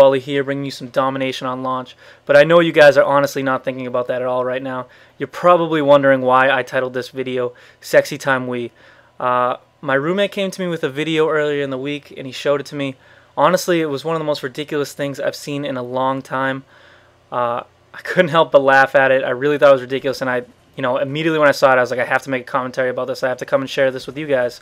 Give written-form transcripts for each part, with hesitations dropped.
SkillfullyLucky here, bringing you some domination on launch. But I know you guys are honestly not thinking about that at all right now. You're probably wondering why I titled this video Sexy Time Wii. My roommate came to me with a video earlier in the week, and he showed it to me. Honestly, it was one of the most ridiculous things I've seen in a long time. I couldn't help but laugh at it. I really thought it was ridiculous, and immediately when I saw it, I was like, I have to make a commentary about this. I have to come and share this with you guys.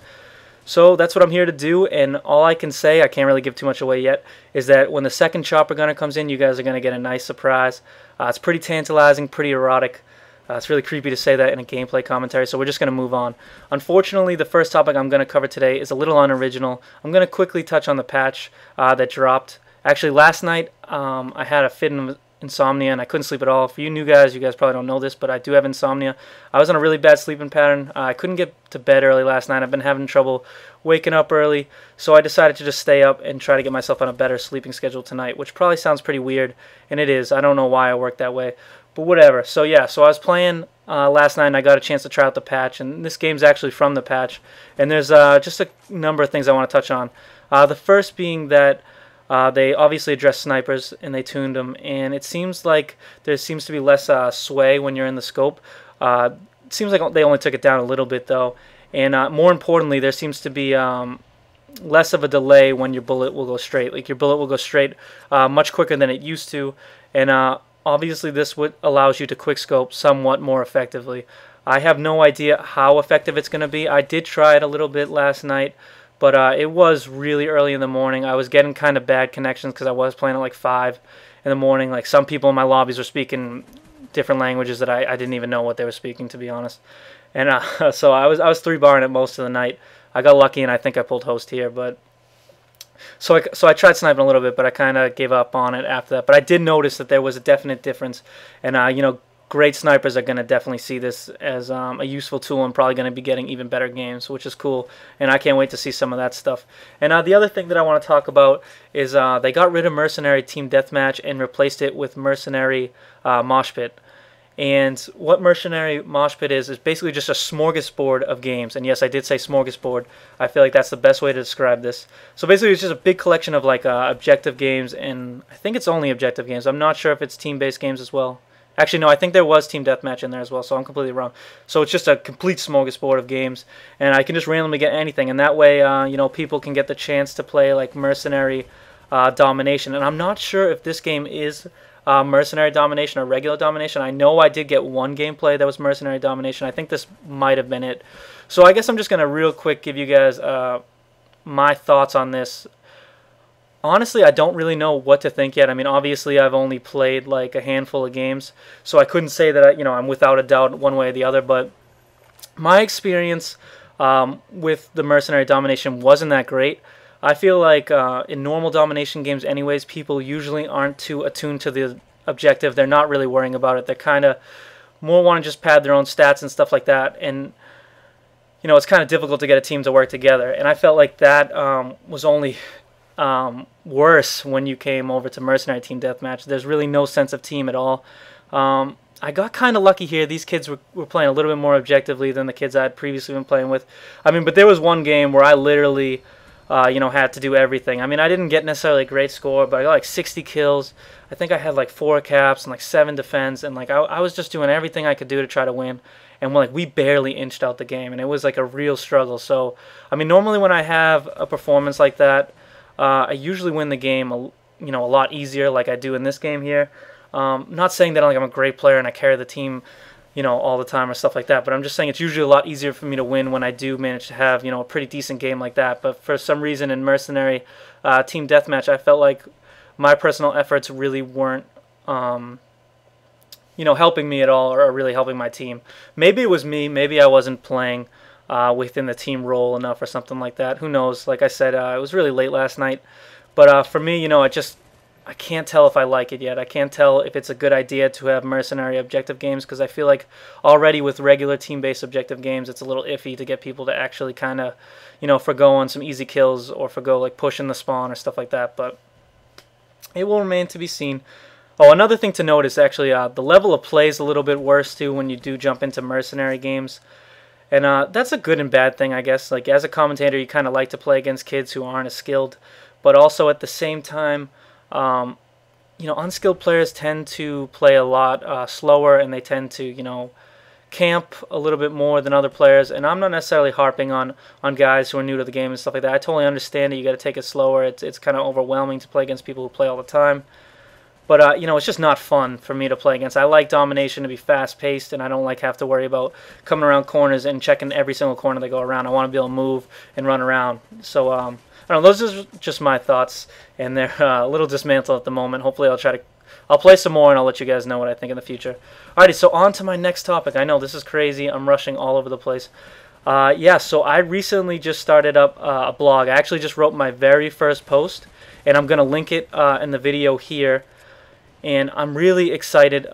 So that's what I'm here to do, and all I can say, I can't really give too much away yet, is that when the second chopper gunner comes in, you guys are going to get a nice surprise. It's pretty tantalizing, pretty erotic. It's really creepy to say that in a gameplay commentary, so we're just going to move on. Unfortunately, the first topic I'm going to cover today is a little unoriginal. I'm going to quickly touch on the patch that dropped. Actually, last night I had a fit of insomnia and I couldn't sleep at all. For you new guys, you guys probably don't know this, but I do have insomnia. I was on a really bad sleeping pattern. I couldn't get to bed early last night. I've been having trouble waking up early, so I decided to just stay up and try to get myself on a better sleeping schedule tonight, which probably sounds pretty weird, and it is. I don't know why I work that way, but whatever. So yeah, so I was playing last night and I got a chance to try out the patch, and this game's actually from the patch, and there's just a number of things I want to touch on. The first being that they obviously addressed snipers and they tuned them, and it seems like there seems to be less sway when you're in the scope. It seems like they only took it down a little bit though, and more importantly, there seems to be less of a delay when your bullet will go straight. Like your bullet will go straight much quicker than it used to, and obviously this allows you to quickscope somewhat more effectively. I have no idea how effective it's going to be. I did try it a little bit last night, but it was really early in the morning. I was getting kind of bad connections because I was playing at like 5 in the morning. Like some people in my lobbies were speaking different languages that I didn't even know what they were speaking, to be honest. And so I was 3-barring it most of the night. I got lucky and I think I pulled host here, but so I tried sniping a little bit, but I kind of gave up on it after that. But I did notice that there was a definite difference, and great snipers are going to definitely see this as a useful tool and probably going to be getting even better games, which is cool, and I can't wait to see some of that stuff. And the other thing that I want to talk about is they got rid of Mercenary Team Deathmatch and replaced it with Mercenary Mosh Pit. And what Mercenary Mosh Pit is basically just a smorgasbord of games. And yes, I did say smorgasbord. I feel like that's the best way to describe this. So basically it's just a big collection of like objective games, and I think it's only objective games. I'm not sure if it's team-based games as well. Actually, no, I think there was Team Deathmatch in there as well, so I'm completely wrong. So it's just a complete smorgasbord of games, and I can just randomly get anything. And that way, people can get the chance to play like Mercenary Domination. And I'm not sure if this game is Mercenary Domination or regular Domination. I know I did get one gameplay that was Mercenary Domination. I think this might have been it. So I guess I'm just going to real quick give you guys my thoughts on this. Honestly, I don't really know what to think yet. I mean, obviously, I've only played like a handful of games, so I couldn't say that I'm without a doubt one way or the other. But my experience with the Mercenary Domination wasn't that great. I feel like in normal domination games anyways, people usually aren't too attuned to the objective. They're not really worrying about it. They kind of more want to just pad their own stats and stuff like that. And, it's kind of difficult to get a team to work together. And I felt like that was only worse when you came over to Mercenary Team Deathmatch. There's really no sense of team at all. I got kind of lucky here. These kids were playing a little bit more objectively than the kids I had previously been playing with. I mean, but there was one game where I literally had to do everything. I mean, I didn't get necessarily a great score, but I got like 60 kills. I think I had like 4 caps and like 7 defense, and like I was just doing everything I could do to try to win. And like we barely inched out the game, and it was like a real struggle. So, I mean, normally when I have a performance like that, I usually win the game a lot easier, like I do in this game here. Not saying that like I'm a great player and I carry the team all the time or stuff like that, but I'm just saying it's usually a lot easier for me to win when I do manage to have, a pretty decent game like that. But for some reason in Mercenary Team Deathmatch, I felt like my personal efforts really weren't, helping me at all or really helping my team. Maybe it was me. Maybe I wasn't playing within the team role enough or something like that. Who knows? Like I said, it was really late last night. But for me, I can't tell if I like it yet. I can't tell if it's a good idea to have mercenary objective games, because I feel like already with regular team-based objective games, it's a little iffy to get people to actually kind of, forgo on some easy kills or forgo like pushing the spawn or stuff like that. But it will remain to be seen. Oh, another thing to note is actually the level of play is a little bit worse too when you do jump into mercenary games. And that's a good and bad thing, I guess. Like as a commentator, you kind of like to play against kids who aren't as skilled, but also at the same time, You know, unskilled players tend to play a lot slower, and they tend to, you know, camp a little bit more than other players. And I'm not necessarily harping on guys who are new to the game and stuff like that. I totally understand it. You got to take it slower. It's kind of overwhelming to play against people who play all the time. But you know, it's just not fun for me to play against. I like domination to be fast-paced, and I don't like have to worry about coming around corners and checking every single corner they go around. I want to be able to move and run around. So I don't know. Those are just my thoughts, and they're a little dismantled at the moment. Hopefully, I'll play some more, and I'll let you guys know what I think in the future. Alrighty, so on to my next topic. I know this is crazy. I'm rushing all over the place. Yeah, so I recently just started up a blog. I actually just wrote my very first post, and I'm going to link it in the video here. And I'm really excited.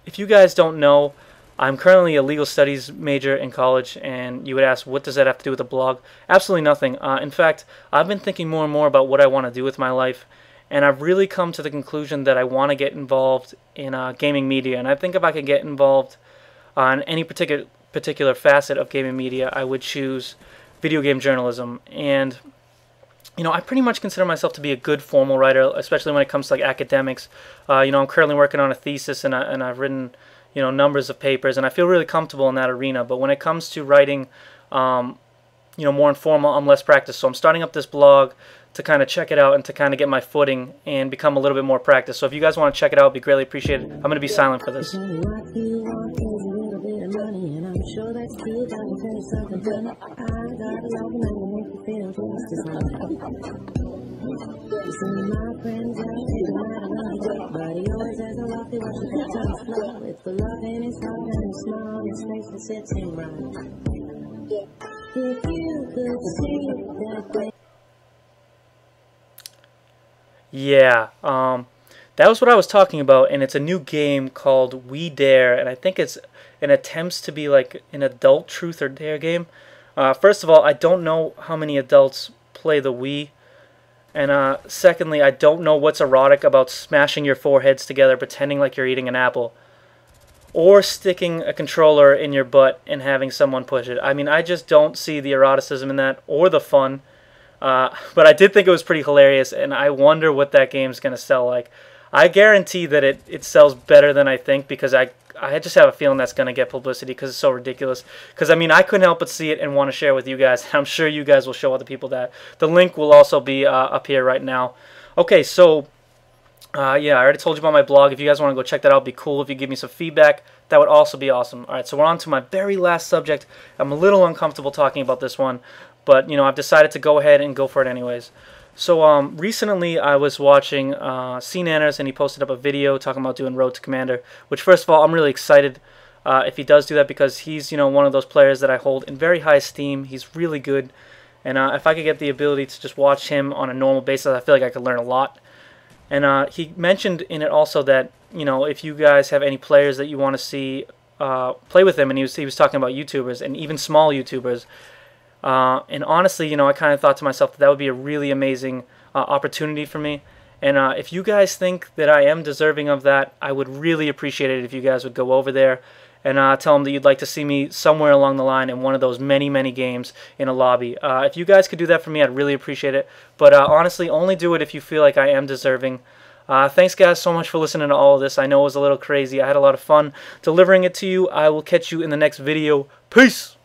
If you guys don't know, I'm currently a legal studies major in college, and you would ask, what does that have to do with a blog? Absolutely nothing. In fact, I've been thinking more and more about what I want to do with my life, and I've really come to the conclusion that I want to get involved in gaming media. And I think if I could get involved on any particular facet of gaming media, I would choose video game journalism. And you know, I pretty much consider myself to be a good formal writer, especially when it comes to like academics. You know, I'm currently working on a thesis, and I've written, you know, numbers of papers, and I feel really comfortable in that arena. But when it comes to writing, you know, more informal, I'm less practiced. So I'm starting up this blog to kind of check it out and to kind of get my footing and become a little bit more practiced. So if you guys want to check it out, it'd be greatly appreciated. I'm going to be silent for this. Yeah, that was what I was talking about, and it's a new game called We Dare, and I think it's an attempts to be like an adult truth or dare game. First of all, I don't know how many adults play the Wii, and secondly, I don't know what's erotic about smashing your foreheads together, pretending like you're eating an apple, or sticking a controller in your butt and having someone push it. I mean, I just don't see the eroticism in that or the fun. But I did think it was pretty hilarious, and I wonder what that game's going to sell like. I guarantee that it sells better than I think, because I just have a feeling that's going to get publicity because it's so ridiculous. Because, I mean, I couldn't help but see it and want to share with you guys. I'm sure you guys will show other people that. The link will also be up here right now. Okay, so, yeah, I already told you about my blog. If you guys want to go check that out, it'd be cool if you give me some feedback. That would also be awesome. All right, so we're on to my very last subject. I'm a little uncomfortable talking about this one, but, you know, I've decided to go ahead and go for it anyways. So recently I was watching C. Nanners, and he posted up a video talking about doing Road to Commander, which, first of all, I'm really excited if he does do that, because he's, you know, one of those players that I hold in very high esteem. He's really good, and if I could get the ability to just watch him on a normal basis, I feel like I could learn a lot. And he mentioned in it also that, you know, if you guys have any players that you want to see play with him, and he was talking about YouTubers and even small YouTubers. And honestly, you know, I kind of thought to myself that would be a really amazing opportunity for me. And if you guys think that I am deserving of that, I would really appreciate it if you guys would go over there and tell them that you'd like to see me somewhere along the line in one of those many, many games in a lobby. If you guys could do that for me, I'd really appreciate it. But honestly, only do it if you feel like I am deserving. Thanks, guys, so much for listening to all of this. I know it was a little crazy. I had a lot of fun delivering it to you. I will catch you in the next video. Peace!